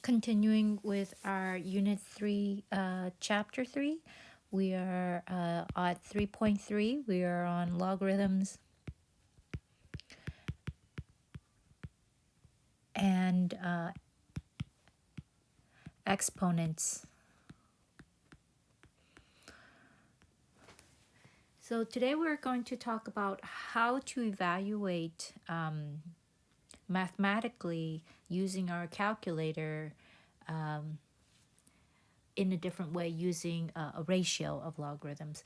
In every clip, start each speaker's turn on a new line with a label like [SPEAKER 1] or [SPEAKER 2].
[SPEAKER 1] Continuing with our Unit 3, Chapter 3, we are at 3.3. We are on logarithms and exponents. So today we're going to talk about how to evaluate mathematically using our calculator in a different way using a ratio of logarithms.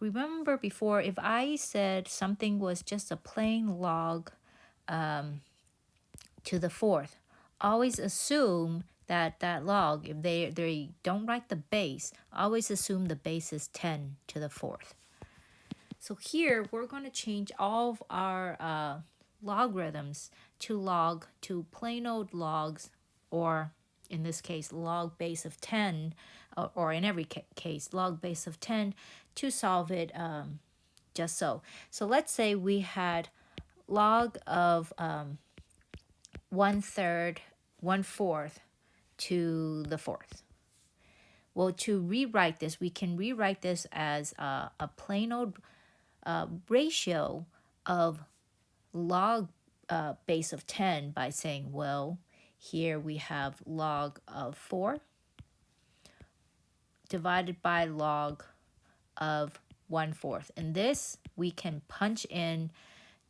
[SPEAKER 1] Remember before, if I said something was just a plain log to the fourth, always assume that that log, if they don't write the base, always assume the base is 10 to the fourth. So here we're going to change all of our logarithms to plain old logs, or in this case log base of 10, or in every case log base of 10, to solve it just so. So let's say we had log of 1/4 to the fourth. Well, to rewrite this, we can rewrite this as a plain old ratio of log base of 10 by saying, well, here we have log of 4 divided by log of 1/4. And this we can punch in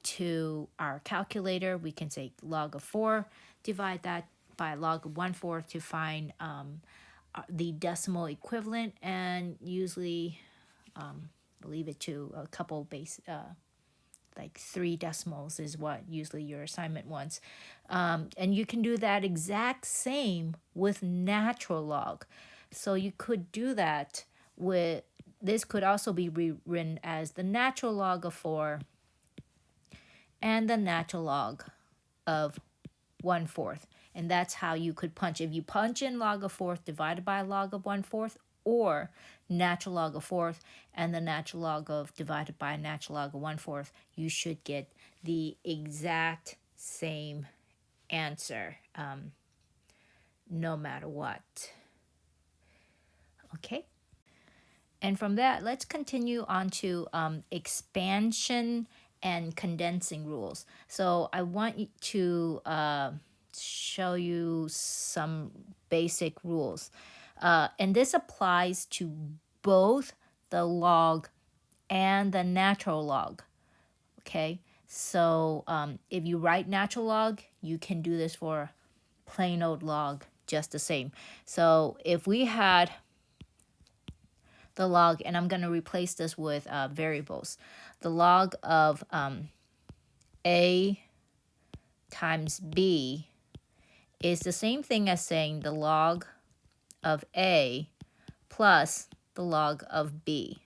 [SPEAKER 1] to our calculator. We can say log of 4, divide that by log of 1/4 to find the decimal equivalent, and usually leave it to a couple base, like 3 decimals is what usually your assignment wants. And you can do that exact same with natural log. So you could do that with, this could also be rewritten as the natural log of 4 and the natural log of 1/4. And that's how you could punch. If you punch in log of 4 divided by log of 1/4, or natural log of 4 and the natural log of divided by natural log of 1/4, you should get the exact same answer, no matter what. Okay. And from that, let's continue on to expansion and condensing rules. So I want to show you some basic rules. And this applies to both the log and the natural log. Okay, so if you write natural log, you can do this for plain old log just the same. So if we had the log, and I'm going to replace this with variables. The log of A times B is the same thing as saying the log of A plus the log of B.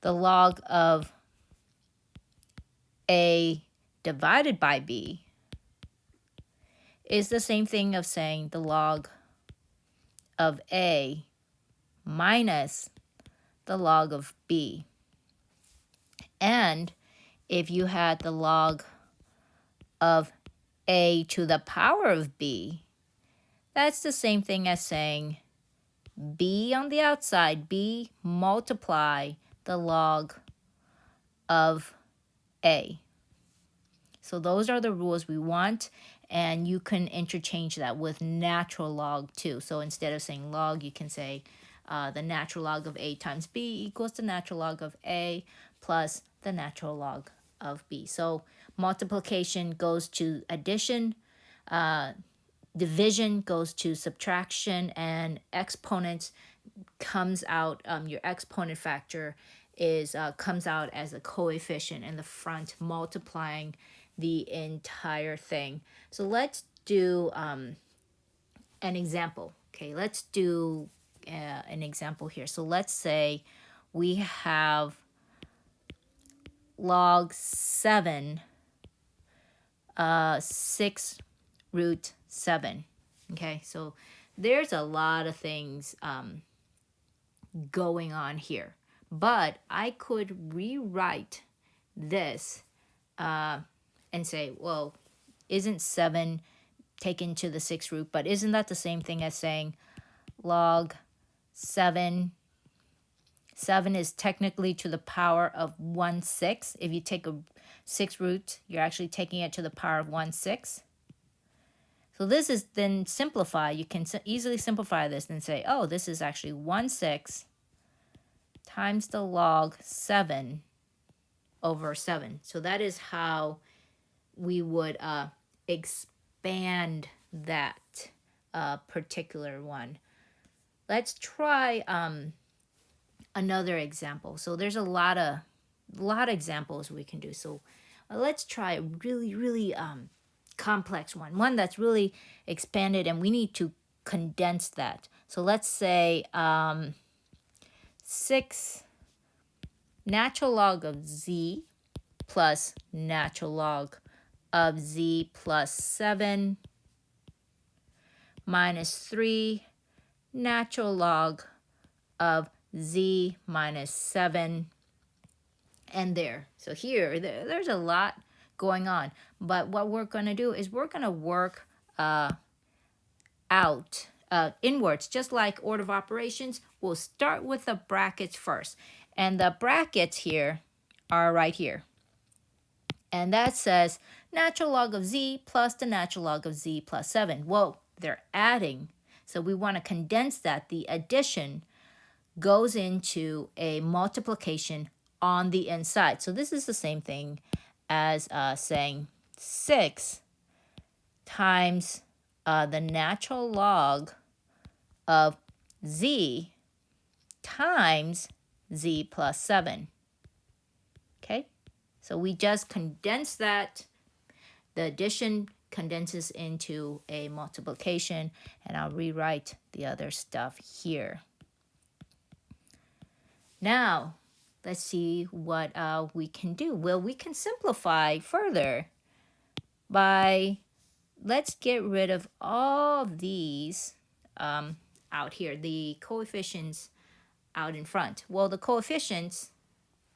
[SPEAKER 1] The log of A divided by B is the same thing of saying the log of A minus the log of B. And if you had the log of A to the power of B, that's the same thing as saying B on the outside, B multiply the log of A. So those are the rules we want, and you can interchange that with natural log too. So instead of saying log, you can say the natural log of A times B equals the natural log of A plus the natural log of B. So multiplication goes to addition, division goes to subtraction, and exponents comes out, your exponent factor is comes out as a coefficient in the front, multiplying the entire thing. So let's do an example. Okay, let's do an example here. So let's say we have log 7, 6 root 7. Okay, so there's a lot of things going on here, but I could rewrite this and say, well, isn't 7 taken to the 6th root. But isn't that the same thing as saying log 7? 7 is technically to the power of 1/6. If you take a 6th root, you're actually taking it to the power of 1/6. So this is then simplified. You can easily simplify this and say, oh, this is actually 1/6 times the log 7 over 7. So that is how we would expand that particular one. Let's try another example. So there's a lot of examples we can do. So let's try a really complex one that's really expanded, and we need to condense that. So let's say 6 natural log of z plus natural log of z plus 7 minus 3 natural log of z minus 7, and there. So here, there's a lot going on. But what we're going to do is we're going to work out inwards, just like order of operations. We'll start with the brackets first. And the brackets here are right here. And that says natural log of z plus the natural log of z plus 7. Whoa, they're adding. So we want to condense that. The addition goes into a multiplication on the inside. So this is the same thing as saying 6 times the natural log of z times z plus 7. Okay, so we just condense that. The addition condenses into a multiplication, and I'll rewrite the other stuff here. Now, let's see what we can do. Well, we can simplify further by, let's get rid of all of these out here, the coefficients out in front. Well, the coefficients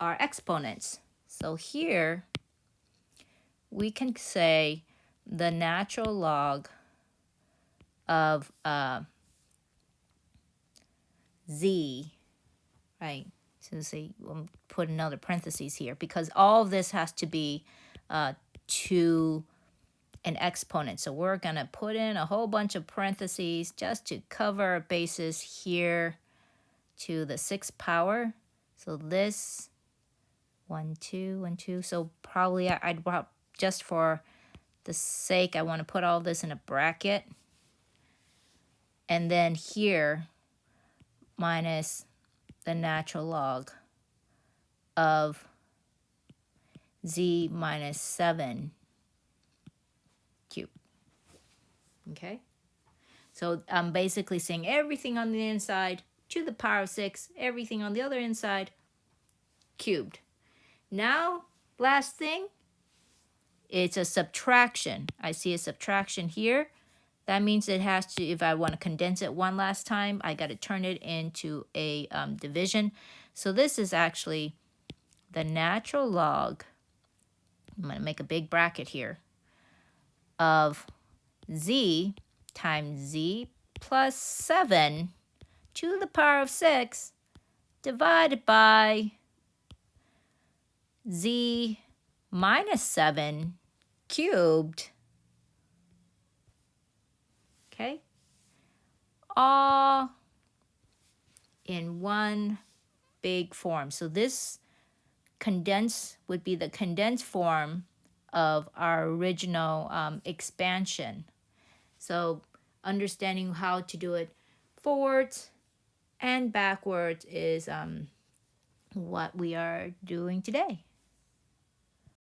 [SPEAKER 1] are exponents. So here, we can say the natural log of z, right? So say, we'll put another parentheses here, because all of this has to be to an exponent. So we're going to put in a whole bunch of parentheses just to cover our bases here to the 6th power. So this 1, 2, 1, 2. So probably I'd just for the sake, I want to put all this in a bracket. And then here, minus the natural log of z minus 7 cubed. Okay? So I'm basically saying everything on the inside to the power of 6, everything on the other inside cubed. Now, last thing, it's a subtraction. I see a subtraction here. That means it has to, if I want to condense it one last time, I got to turn it into a division. So this is actually the natural log, I'm going to make a big bracket here, of z times z plus 7 to the power of 6 divided by z minus 7 cubed. Okay? All in one big form. So this condensed would be the condensed form of our original expansion. So understanding how to do it forwards and backwards is what we are doing today.